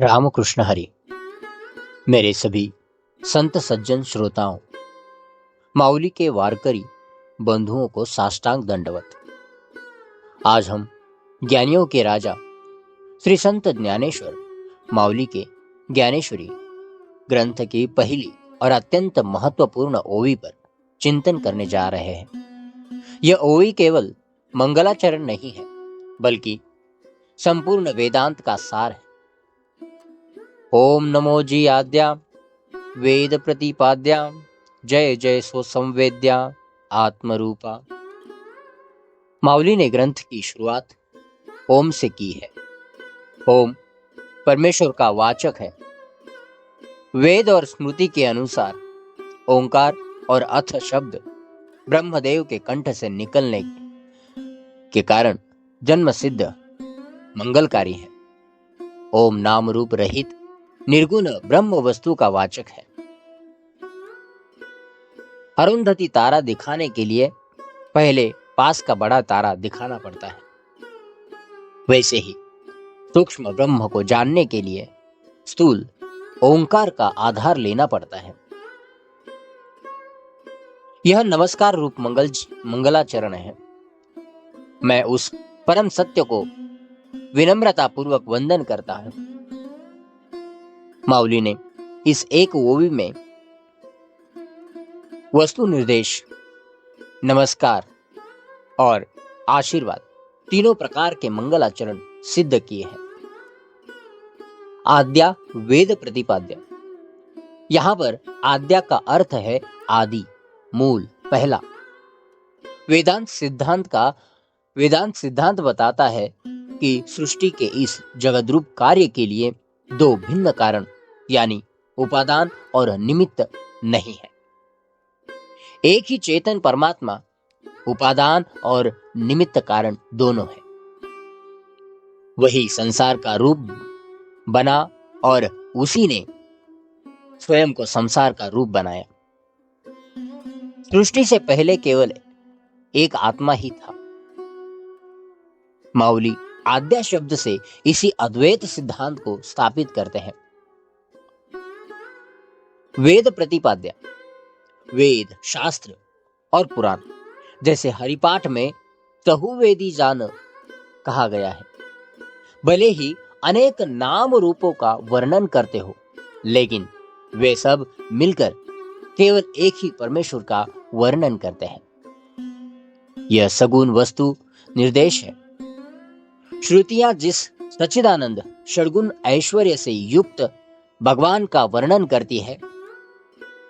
रामकृष्ण हरि। मेरे सभी संत सज्जन श्रोताओं, माउली के वारकरी बंधुओं को साष्टांग दंडवत। आज हम ज्ञानियों के राजा श्री संत ज्ञानेश्वर माउली के ज्ञानेश्वरी ग्रंथ की पहली और अत्यंत महत्वपूर्ण ओवी पर चिंतन करने जा रहे हैं। यह ओवी केवल मंगलाचरण नहीं है, बल्कि संपूर्ण वेदांत का सार है। ओम नमो जी आद्या वेद प्रतिपाद्या जय जय सो संवेद्या आत्मरूपा। माउली ने ग्रंथ की शुरुआत ओम से की है। ओम परमेश्वर का वाचक है। वेद और स्मृति के अनुसार ओंकार और अथ शब्द ब्रह्मदेव के कंठ से निकलने के कारण जन्म सिद्ध मंगलकारी है। ओम नाम रूप रहित निर्गुण ब्रह्म वस्तु का वाचक है। अरुंधति तारा दिखाने के लिए पहले पास का बड़ा तारा दिखाना पड़ता है। वैसे ही सूक्ष्म ब्रह्म को जानने के लिए स्थूल ओंकार का आधार लेना पड़ता है। यह नमस्कार रूप मंगलाचरण है। मैं उस परम सत्य को विनम्रता पूर्वक वंदन करता हूं। माउली ने इस एक ओवी में वस्तु निर्देश, नमस्कार और आशीर्वाद तीनों प्रकार के मंगलाचरण सिद्ध किए हैं। आद्या वेद प्रतिपाद्य। यहां पर आद्या का अर्थ है आदि, मूल, पहला। वेदांत सिद्धांत बताता है कि सृष्टि के इस जगद्रूप कार्य के लिए दो भिन्न कारण यानी उपादान और निमित्त नहीं है। एक ही चेतन परमात्मा उपादान और निमित्त कारण दोनों है। वही संसार का रूप बना और उसी ने स्वयं को संसार का रूप बनाया। सृष्टि से पहले केवल एक आत्मा ही था। माउली आद्या शब्द से इसी अद्वैत सिद्धांत को स्थापित करते हैं। वेद प्रतिपाद्य। वेद, शास्त्र और पुराण जैसे हरिपाठ में चहुवेदी जान कहा गया है। भले ही अनेक नाम रूपों का वर्णन करते हो, लेकिन वे सब मिलकर केवल एक ही परमेश्वर का वर्णन करते हैं। यह सगुण वस्तु निर्देश है। श्रुतियां जिस सच्चिदानंद षड्गुण ऐश्वर्य से युक्त भगवान का वर्णन करती है,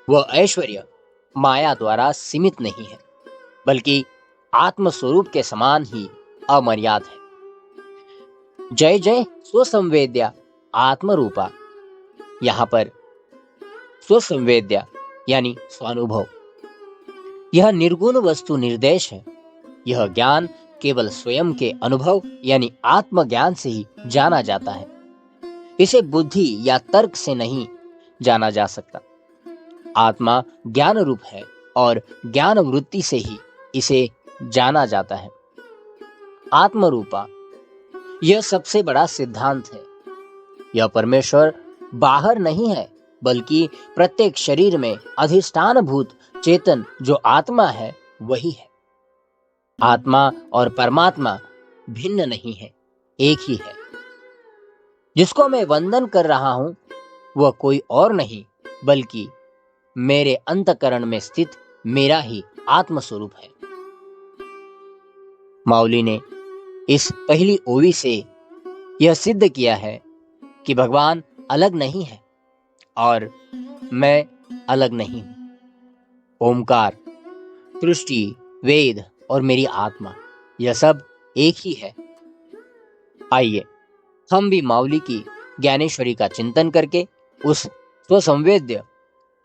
वह ऐश्वर्य माया द्वारा सीमित नहीं है, बल्कि आत्म स्वरूप के समान ही अमर्याद है। जय जय स्वसंवेद्या आत्मरूपा। यहां पर स्वसंवेद्या यानी स्वानुभव। यह निर्गुण वस्तु निर्देश है। यह ज्ञान केवल स्वयं के अनुभव यानी आत्मज्ञान से ही जाना जाता है। इसे बुद्धि या तर्क से नहीं जाना जा सकता। आत्मा ज्ञान रूप है और ज्ञान वृत्ति से ही इसे जाना जाता है। आत्मरूपा यह सबसे बड़ा सिद्धांत है। यह परमेश्वर बाहर नहीं है, बल्कि प्रत्येक शरीर में अधिष्ठानभूत चेतन जो आत्मा है वही है। आत्मा और परमात्मा भिन्न नहीं है, एक ही है। जिसको मैं वंदन कर रहा हूं वह कोई और नहीं, बल्कि मेरे अंतःकरण में स्थित मेरा ही आत्म स्वरूप है। माउली ने इस पहली ओवी से यह सिद्ध किया है कि भगवान अलग नहीं है और मैं अलग नहीं हूं। ओमकार, सृष्टि, वेद और मेरी आत्मा, यह सब एक ही है। आइए हम भी माउली की ज्ञानेश्वरी का चिंतन करके उस स्वसंवेद्य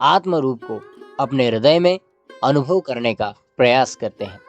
आत्म रूप को अपने हृदय में अनुभव करने का प्रयास करते हैं।